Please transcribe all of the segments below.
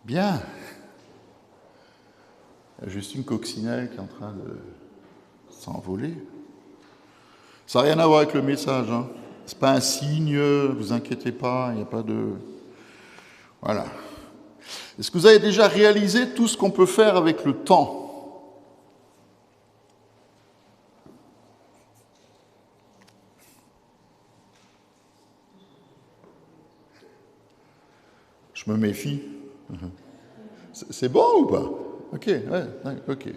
Bien. Il y a juste une coccinelle qui est en train de s'envoler. Ça n'a rien à voir avec le message. Hein. Ce n'est pas un signe, vous inquiétez pas, il n'y a pas de... Voilà. Est-ce que vous avez déjà réalisé tout ce qu'on peut faire avec le temps ? Je me méfie. C'est bon ou pas ? Ok, ouais, ok.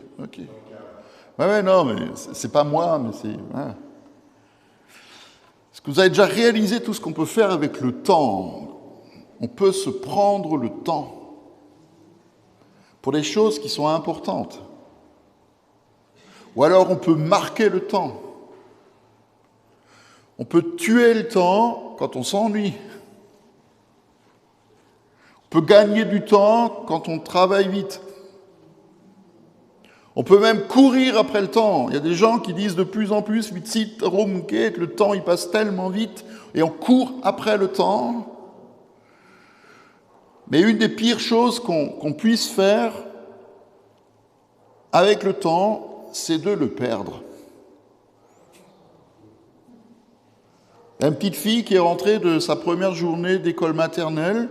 Ouais, non, mais c'est pas moi, mais c'est... Ouais. Est-ce que vous avez déjà réalisé tout ce qu'on peut faire avec le temps ? On peut se prendre le temps pour des choses qui sont importantes. Ou alors on peut marquer le temps. On peut tuer le temps quand on s'ennuie. On peut gagner du temps quand on travaille vite. On peut même courir après le temps. Il y a des gens qui disent de plus en plus, le temps il passe tellement vite, et on court après le temps. Mais une des pires choses qu'on puisse faire avec le temps, c'est de le perdre. Il y a une petite fille qui est rentrée de sa première journée d'école maternelle,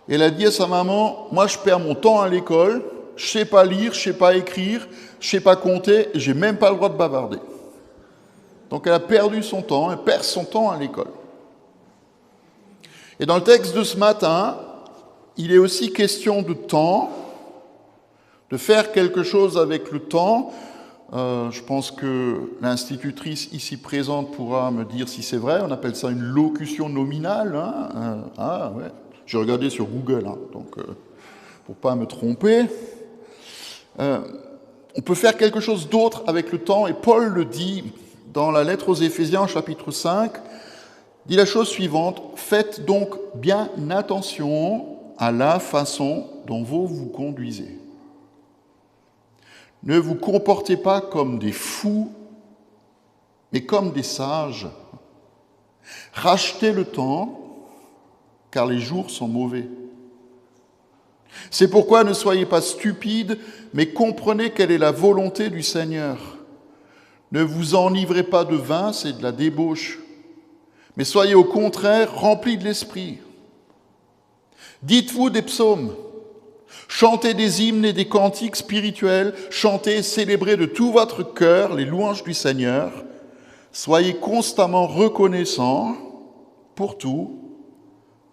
et elle a dit à sa maman, « Moi je perds mon temps à l'école, je ne sais pas lire, je ne sais pas écrire, je ne sais pas compter, et je n'ai même pas le droit de bavarder. » Donc elle a perdu son temps, elle perd son temps à l'école. Et dans le texte de ce matin, il est aussi question de temps, de faire quelque chose avec le temps. Je pense que l'institutrice ici présente pourra me dire si c'est vrai. On appelle ça une locution nominale. Ouais. J'ai regardé sur Google, donc pour ne pas me tromper. On peut faire quelque chose d'autre avec le temps, et Paul le dit dans la lettre aux Éphésiens, chapitre 5, dit la chose suivante, « Faites donc bien attention à la façon dont vous vous conduisez. Ne vous comportez pas comme des fous, mais comme des sages. Rachetez le temps, car les jours sont mauvais. C'est pourquoi ne soyez pas stupides, mais comprenez quelle est la volonté du Seigneur. Ne vous enivrez pas de vin, c'est de la débauche, mais soyez au contraire remplis de l'esprit. Dites-vous des psaumes, chantez des hymnes et des cantiques spirituels, chantez et célébrez de tout votre cœur les louanges du Seigneur. Soyez constamment reconnaissants pour tout,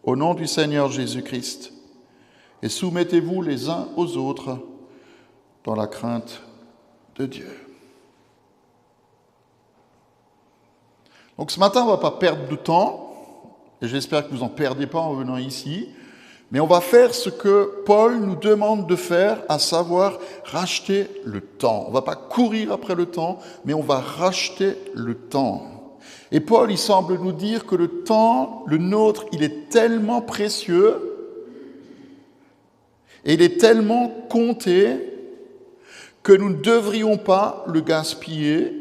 au nom du Seigneur Jésus-Christ. Et soumettez-vous les uns aux autres dans la crainte de Dieu. » Donc ce matin, on ne va pas perdre de temps, et j'espère que vous n'en perdez pas en venant ici, mais on va faire ce que Paul nous demande de faire, à savoir racheter le temps. On ne va pas courir après le temps, mais on va racheter le temps. Et Paul, il semble nous dire que le temps, le nôtre, il est tellement précieux, et il est tellement compté que nous ne devrions pas le gaspiller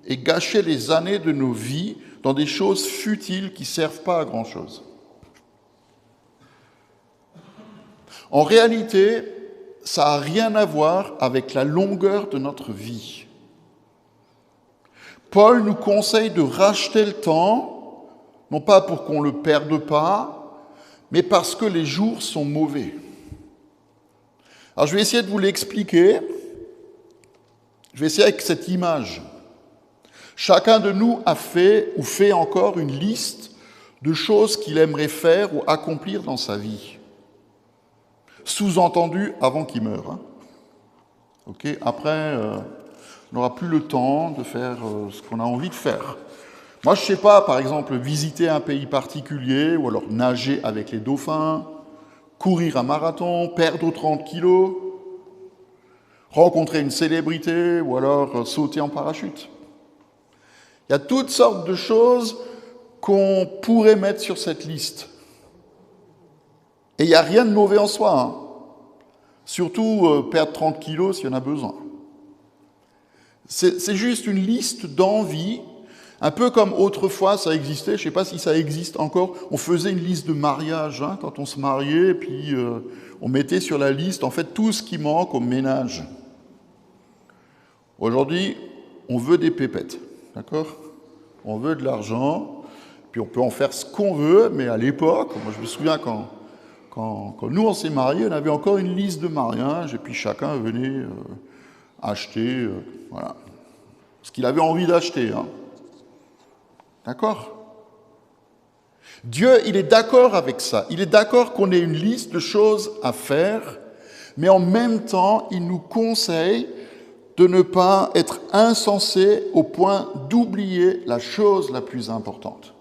et gâcher les années de nos vies dans des choses futiles qui ne servent pas à grand-chose. En réalité, ça n'a rien à voir avec la longueur de notre vie. Paul nous conseille de racheter le temps, non pas pour qu'on ne le perde pas, mais parce que les jours sont mauvais. Alors je vais essayer de vous l'expliquer. Je vais essayer avec cette image. Chacun de nous a fait ou fait encore une liste de choses qu'il aimerait faire ou accomplir dans sa vie. Sous-entendu, avant qu'il meure. Okay ? Après, on n'aura plus le temps de faire ce qu'on a envie de faire. Moi, je ne sais pas, par exemple, visiter un pays particulier, ou alors nager avec les dauphins, courir un marathon, perdre 30 kilos, rencontrer une célébrité, ou alors sauter en parachute. Il y a toutes sortes de choses qu'on pourrait mettre sur cette liste. Et il n'y a rien de mauvais en soi. Surtout perdre 30 kilos s'il y en a besoin. C'est juste une liste d'envies, Un peu comme autrefois ça existait, je ne sais pas si ça existe encore, on faisait une liste de mariage quand on se mariait, et puis on mettait sur la liste en fait tout ce qui manque au ménage. Aujourd'hui, on veut des pépettes, d'accord ? On veut de l'argent, puis on peut en faire ce qu'on veut, mais à l'époque, moi je me souviens quand nous on s'est mariés, on avait encore une liste de mariage, et puis chacun venait acheter voilà, ce qu'il avait envie d'acheter. D'accord ? Dieu, il est d'accord avec ça. Il est d'accord qu'on ait une liste de choses à faire, mais en même temps, il nous conseille de ne pas être insensé au point d'oublier la chose la plus importante.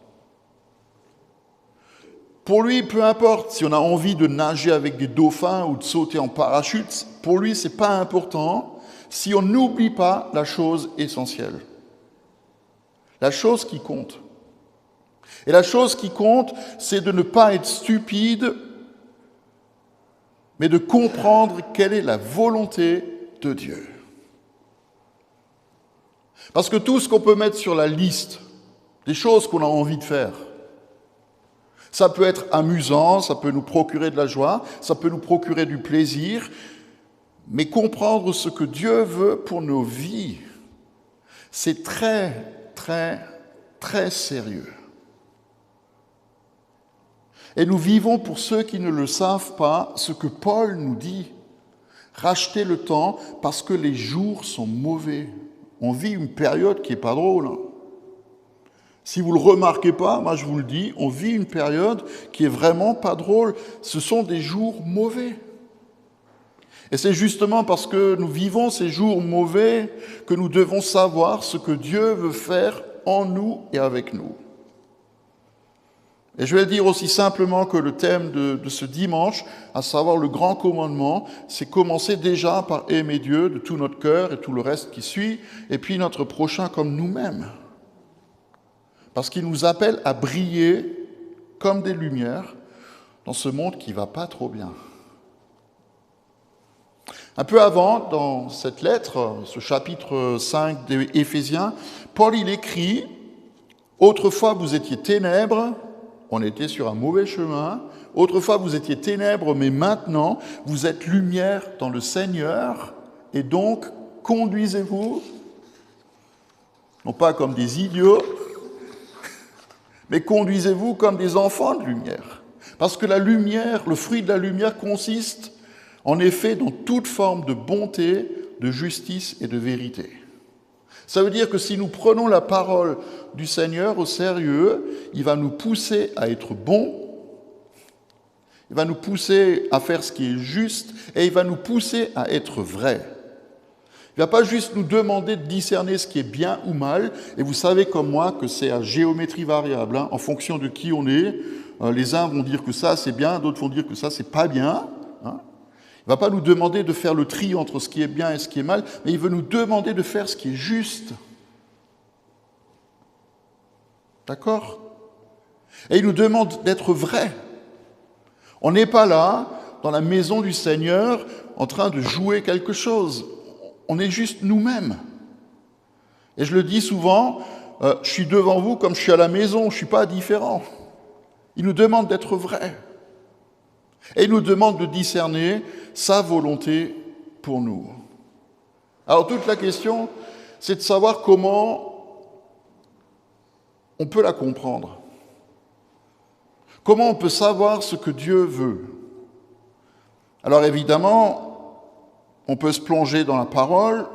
Pour lui, peu importe si on a envie de nager avec des dauphins ou de sauter en parachute, pour lui, ce n'est pas important si on n'oublie pas la chose essentielle. La chose qui compte. Et la chose qui compte, c'est de ne pas être stupide, mais de comprendre quelle est la volonté de Dieu. Parce que tout ce qu'on peut mettre sur la liste des choses qu'on a envie de faire, ça peut être amusant, ça peut nous procurer de la joie, ça peut nous procurer du plaisir, mais comprendre ce que Dieu veut pour nos vies, c'est très, très, très sérieux. Et nous vivons, pour ceux qui ne le savent pas, ce que Paul nous dit. Rachetez le temps parce que les jours sont mauvais. On vit une période qui n'est pas drôle. Si vous ne le remarquez pas, moi je vous le dis, on vit une période qui est vraiment pas drôle. Ce sont des jours mauvais. Et c'est justement parce que nous vivons ces jours mauvais que nous devons savoir ce que Dieu veut faire en nous et avec nous. Et je vais le dire aussi simplement que le thème de ce dimanche, à savoir le grand commandement, c'est commencer déjà par aimer Dieu de tout notre cœur et tout le reste qui suit, et puis notre prochain comme nous-mêmes. Parce qu'il nous appelle à briller comme des lumières dans ce monde qui ne va pas trop bien. Un peu avant, dans cette lettre, ce chapitre 5 des Éphésiens, Paul il écrit « Autrefois vous étiez ténèbres », on était sur un mauvais chemin. Autrefois, vous étiez ténèbres, mais maintenant, vous êtes lumière dans le Seigneur. Et donc, conduisez-vous, non pas comme des idiots, mais conduisez-vous comme des enfants de lumière. Parce que la lumière, le fruit de la lumière consiste, en effet, dans toute forme de bonté, de justice et de vérité. Ça veut dire que si nous prenons la parole du Seigneur au sérieux, il va nous pousser à être bons, il va nous pousser à faire ce qui est juste et il va nous pousser à être vrais. Il ne va pas juste nous demander de discerner ce qui est bien ou mal, et vous savez comme moi que c'est à géométrie variable, en fonction de qui on est. Les uns vont dire que ça c'est bien, d'autres vont dire que ça c'est pas bien. Il ne va pas nous demander de faire le tri entre ce qui est bien et ce qui est mal, mais il veut nous demander de faire ce qui est juste. D'accord ? Et il nous demande d'être vrai. On n'est pas là, dans la maison du Seigneur, en train de jouer quelque chose. On est juste nous-mêmes. Et je le dis souvent, je suis devant vous comme je suis à la maison, je ne suis pas différent. Il nous demande d'être vrai. Et il nous demande de discerner sa volonté pour nous. Alors toute la question, c'est de savoir comment on peut la comprendre. Comment on peut savoir ce que Dieu veut? Alors évidemment, on peut se plonger dans la parole,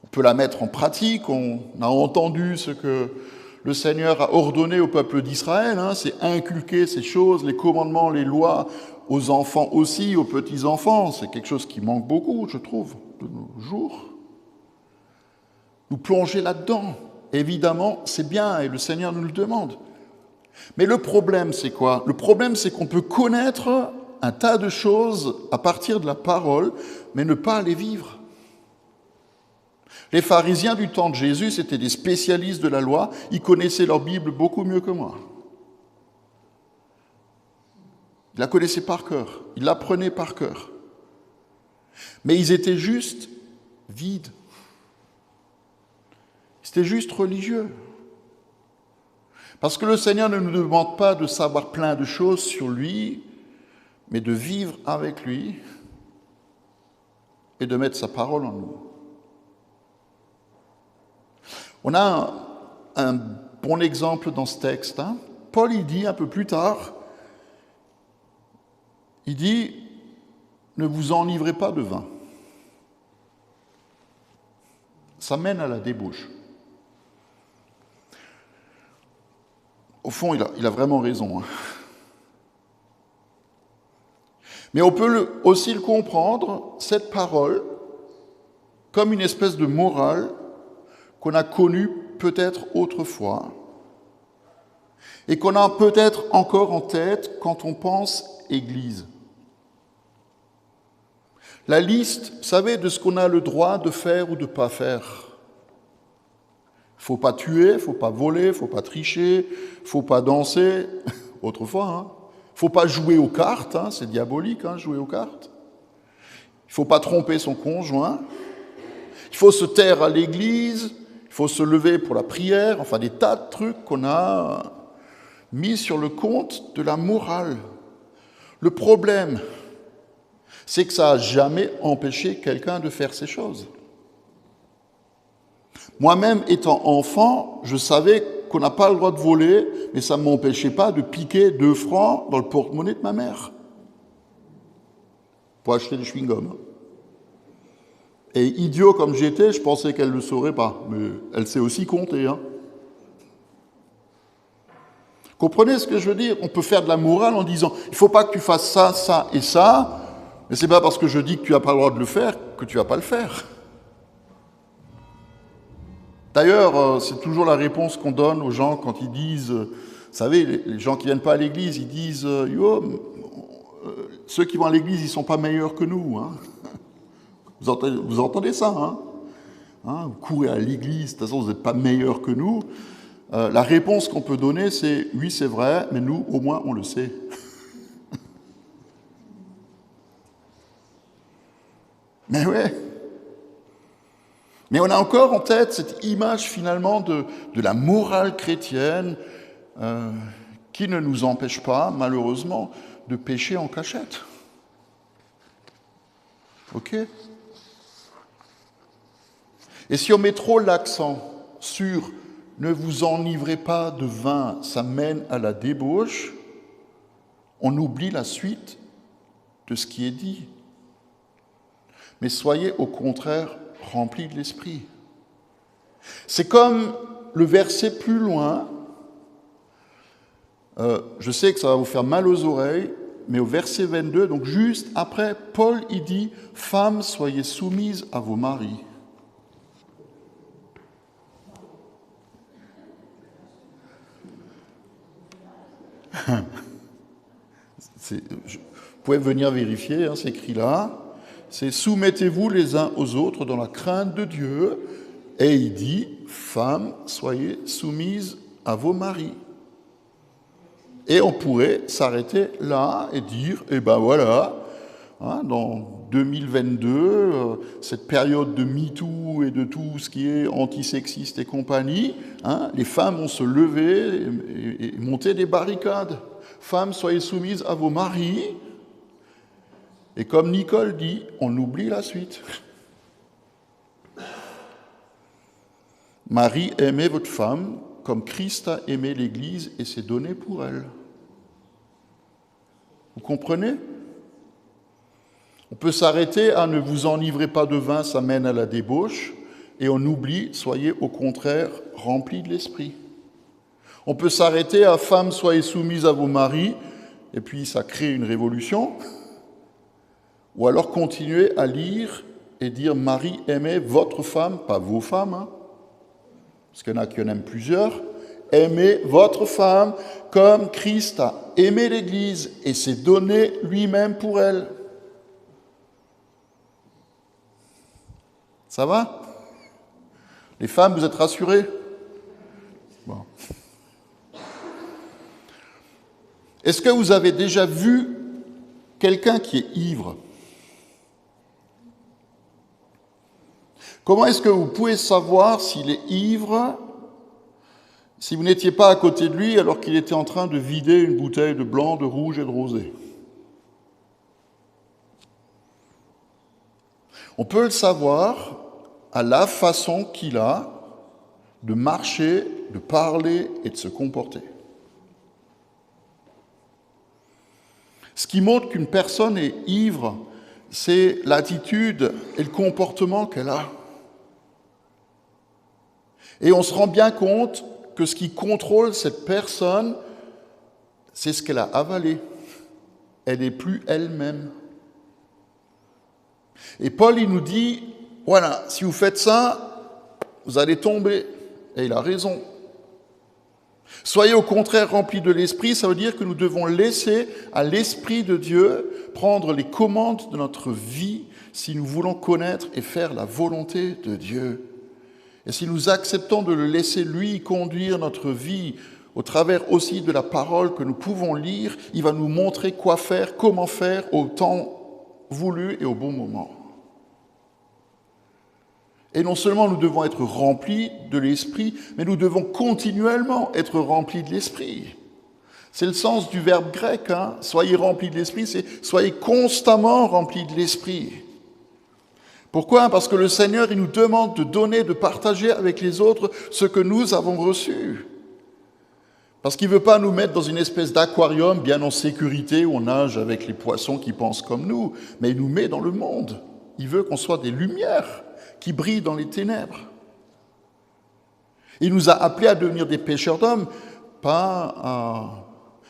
on peut la mettre en pratique, on a entendu ce que le Seigneur a ordonné au peuple d'Israël, c'est inculquer ces choses, les commandements, les lois, aux enfants aussi, aux petits-enfants. C'est quelque chose qui manque beaucoup, je trouve, de nos jours. Nous plonger là-dedans, évidemment, c'est bien, et le Seigneur nous le demande. Mais le problème, c'est quoi? Le problème, c'est qu'on peut connaître un tas de choses à partir de la parole, mais ne pas les vivre. Les pharisiens du temps de Jésus, c'était des spécialistes de la loi, ils connaissaient leur Bible beaucoup mieux que moi. Ils la connaissaient par cœur, ils l'apprenaient par cœur. Mais ils étaient juste vides. Ils étaient juste religieux. Parce que le Seigneur ne nous demande pas de savoir plein de choses sur lui, mais de vivre avec lui et de mettre sa parole en nous. On a un bon exemple dans ce texte. Paul, il dit un peu plus tard, il dit, ne vous enivrez pas de vin. Ça mène à la débauche. Au fond, il a vraiment raison. Mais on peut aussi le comprendre, cette parole, comme une espèce de morale qu'on a connue peut-être autrefois et qu'on a peut-être encore en tête quand on pense Église. La liste, vous savez, de ce qu'on a le droit de faire ou de ne pas faire. Il ne faut pas tuer, il ne faut pas voler, il ne faut pas tricher, il ne faut pas danser. Autrefois, il ne faut pas jouer aux cartes, c'est diabolique, jouer aux cartes. Il ne faut pas tromper son conjoint. Il faut se taire à l'église, il faut se lever pour la prière, enfin des tas de trucs qu'on a mis sur le compte de la morale. Le problème, c'est que ça n'a jamais empêché quelqu'un de faire ces choses. Moi-même, étant enfant, je savais qu'on n'a pas le droit de voler, mais ça ne m'empêchait pas de piquer 2 francs dans le porte-monnaie de ma mère pour acheter des chewing-gums. Et idiot comme j'étais, je pensais qu'elle ne le saurait pas, mais elle sait aussi compter. Comprenez ce que je veux dire? On peut faire de la morale en disant « il ne faut pas que tu fasses ça, ça et ça », mais ce n'est pas parce que je dis que tu n'as pas le droit de le faire que tu ne vas pas le faire. D'ailleurs, c'est toujours la réponse qu'on donne aux gens quand ils disent, vous savez, les gens qui ne viennent pas à l'église, ils disent ceux qui vont à l'église, ils ne sont pas meilleurs que nous. Vous entendez ça, vous courez à l'église, de toute façon, vous n'êtes pas meilleurs que nous. La réponse qu'on peut donner, c'est oui, c'est vrai, mais nous, au moins, on le sait. Mais ouais. Mais on a encore en tête cette image finalement de la morale chrétienne qui ne nous empêche pas, malheureusement, de pécher en cachette. Ok ? Et si on met trop l'accent sur « ne vous enivrez pas de vin, ça mène à la débauche », on oublie la suite de ce qui est dit. Mais soyez au contraire remplis de l'esprit. C'est comme le verset plus loin, je sais que ça va vous faire mal aux oreilles, mais au verset 22, donc juste après, Paul il dit « Femmes, soyez soumises à vos maris ». Vous pouvez venir vérifier, c'est écrit là. C'est « Soumettez-vous les uns aux autres dans la crainte de Dieu ». Et il dit « Femmes, soyez soumises à vos maris ». Et on pourrait s'arrêter là et dire « Eh ben voilà, dans 2022, cette période de MeToo et de tout ce qui est antisexiste et compagnie, les femmes vont se lever et monter des barricades. Femmes, soyez soumises à vos maris ». Et comme Nicole dit, on oublie la suite. Marie, aimez votre femme comme Christ a aimé l'Église et s'est donné pour elle. Vous comprenez? On peut s'arrêter à ne vous enivrez pas de vin, ça mène à la débauche, et on oublie, soyez au contraire remplis de l'esprit. On peut s'arrêter à femmes, soyez soumises à vos maris, et puis ça crée une révolution. Ou alors continuer à lire et dire « Marie, aimez votre femme », pas vos femmes, parce qu'il y en a qui en aiment plusieurs. « Aimez votre femme comme Christ a aimé l'Église et s'est donné lui-même pour elle. » Ça va? Les femmes, vous êtes rassurées? Bon. Est-ce que vous avez déjà vu quelqu'un qui est ivre? Comment est-ce que vous pouvez savoir s'il est ivre si vous n'étiez pas à côté de lui alors qu'il était en train de vider une bouteille de blanc, de rouge et de rosé. On peut le savoir à la façon qu'il a de marcher, de parler et de se comporter. Ce qui montre qu'une personne est ivre, c'est l'attitude et le comportement qu'elle a. Et on se rend bien compte que ce qui contrôle cette personne, c'est ce qu'elle a avalé. Elle n'est plus elle-même. Et Paul, il nous dit, voilà, si vous faites ça, vous allez tomber. Et il a raison. Soyez au contraire remplis de l'Esprit, ça veut dire que nous devons laisser à l'Esprit de Dieu prendre les commandes de notre vie si nous voulons connaître et faire la volonté de Dieu. Et si nous acceptons de le laisser lui conduire notre vie au travers aussi de la parole que nous pouvons lire, il va nous montrer quoi faire, comment faire au temps voulu et au bon moment. Et non seulement nous devons être remplis de l'Esprit, mais nous devons continuellement être remplis de l'Esprit. C'est le sens du verbe grec, hein. Soyez remplis de l'Esprit, c'est soyez constamment remplis de l'Esprit. Pourquoi ? Parce que le Seigneur, il nous demande de donner, de partager avec les autres ce que nous avons reçu. Parce qu'il ne veut pas nous mettre dans une espèce d'aquarium bien en sécurité où on nage avec les poissons qui pensent comme nous, mais il nous met dans le monde. Il veut qu'on soit des lumières qui brillent dans les ténèbres. Il nous a appelés à devenir des pêcheurs d'hommes, pas à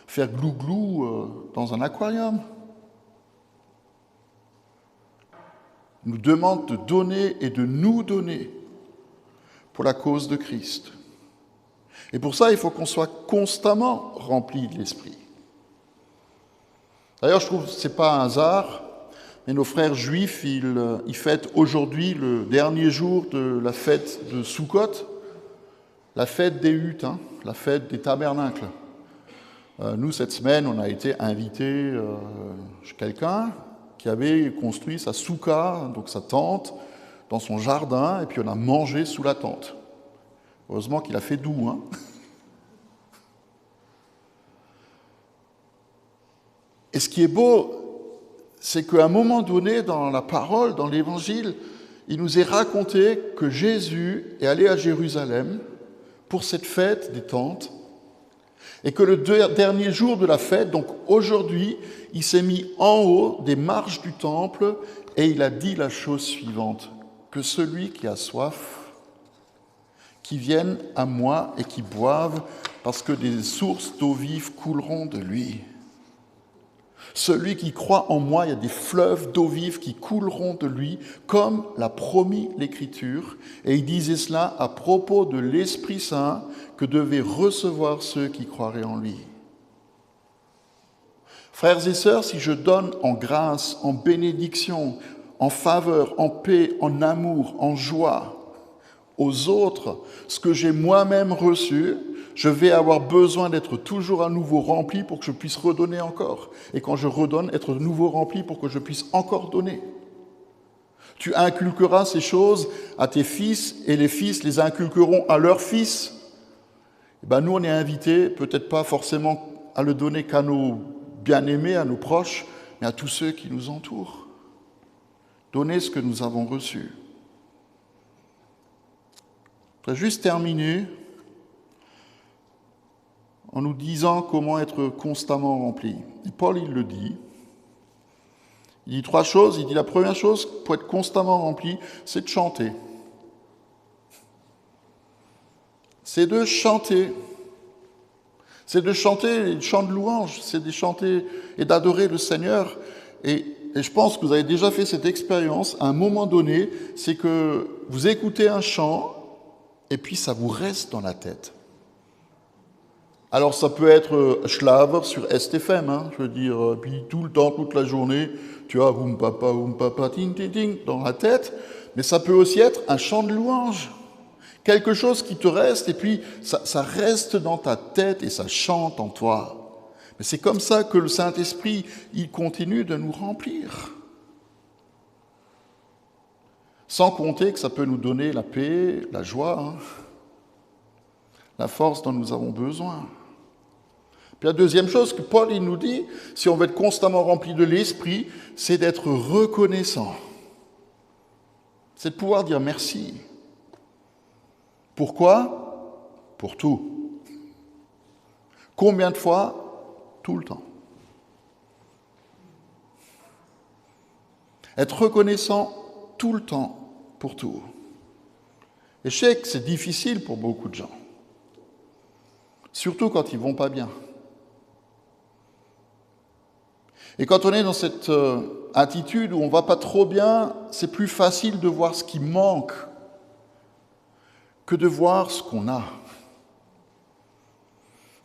faire glou-glou dans un aquarium. Il nous demande de donner et de nous donner pour la cause de Christ. Et pour ça, il faut qu'on soit constamment rempli de l'Esprit. D'ailleurs, je trouve que ce n'est pas un hasard, mais nos frères juifs, ils fêtent aujourd'hui le dernier jour de la fête de Sukkot, la fête des huttes, la fête des tabernacles. Nous, cette semaine, on a été invités chez quelqu'un qui avait construit sa soukha, donc sa tente, dans son jardin, et puis on a mangé sous la tente. Heureusement qu'il a fait doux, hein. Et ce qui est beau, c'est qu'à un moment donné, dans la parole, dans l'Évangile, il nous est raconté que Jésus est allé à Jérusalem pour cette fête des tentes, et que le dernier jour de la fête, donc aujourd'hui, il s'est mis en haut des marches du temple et il a dit la chose suivante, que celui qui a soif, qui vienne à moi et qui boive, parce que des sources d'eau vive couleront de lui. Celui qui croit en moi, il y a des fleuves d'eau vive qui couleront de lui, comme l'a promis l'Écriture. Et il disait cela à propos de l'Esprit Saint que devaient recevoir ceux qui croiraient en lui. Frères et sœurs, si je donne en grâce, en bénédiction, en faveur, en paix, en amour, en joie aux autres ce que j'ai moi-même reçu, je vais avoir besoin d'être toujours à nouveau rempli pour que je puisse redonner encore. Et quand je redonne, être de nouveau rempli pour que je puisse encore donner. Tu inculqueras ces choses à tes fils et les fils les inculqueront à leurs fils. Et ben nous, on est invités, peut-être pas forcément à le donner qu'à nos bien-aimés, à nos proches, mais à tous ceux qui nous entourent. Donner ce que nous avons reçu. Je voudrais juste terminer en nous disant comment être constamment rempli. Et Paul, il le dit. Il dit 3 choses. Il dit la première chose, pour être constamment rempli, c'est de chanter. C'est de chanter. C'est de chanter les chants de louange. C'est de chanter et d'adorer le Seigneur. Et je pense que vous avez déjà fait cette expérience. À un moment donné, c'est que vous écoutez un chant et puis ça vous reste dans la tête. Alors ça peut être Schlaver sur STFM, je veux dire, puis tout le temps, toute la journée, tu as oum papa, ting ting ting dans la tête, mais ça peut aussi être un chant de louange, quelque chose qui te reste et puis ça reste dans ta tête et ça chante en toi. Mais c'est comme ça que le Saint-Esprit, il continue de nous remplir. Sans compter que ça peut nous donner la paix, la joie, la force dont nous avons besoin. Puis la deuxième chose que Paul il nous dit, si on veut être constamment rempli de l'Esprit, c'est d'être reconnaissant. C'est de pouvoir dire merci. Pourquoi ? Pour tout. Combien de fois ? Tout le temps. Être reconnaissant tout le temps pour tout. Et je sais que c'est difficile pour beaucoup de gens. Surtout quand ils ne vont pas bien. Et quand on est dans cette attitude où on ne va pas trop bien, c'est plus facile de voir ce qui manque que de voir ce qu'on a.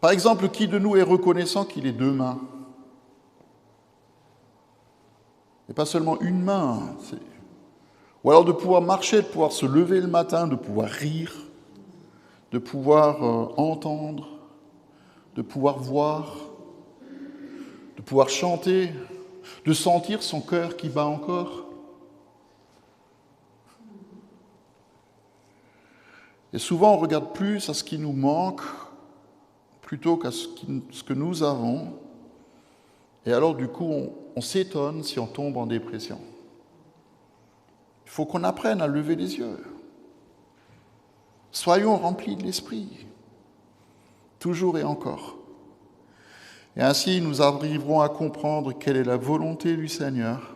Par exemple, qui de nous est reconnaissant qu'il ait deux mains ? Et pas seulement une main. Ou alors de pouvoir marcher, de pouvoir se lever le matin, de pouvoir rire, de pouvoir entendre, de pouvoir voir, de pouvoir chanter, de sentir son cœur qui bat encore. Et souvent, on regarde plus à ce qui nous manque plutôt qu'à ce que nous avons. Et alors, du coup, on s'étonne si on tombe en dépression. Il faut qu'on apprenne à lever les yeux. Soyons remplis de l'Esprit, toujours et encore. Et ainsi, nous arriverons à comprendre quelle est la volonté du Seigneur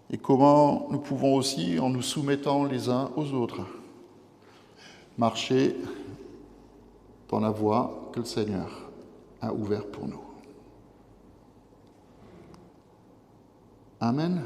et comment nous pouvons aussi, en nous soumettant les uns aux autres, marcher dans la voie que le Seigneur a ouverte pour nous. Amen.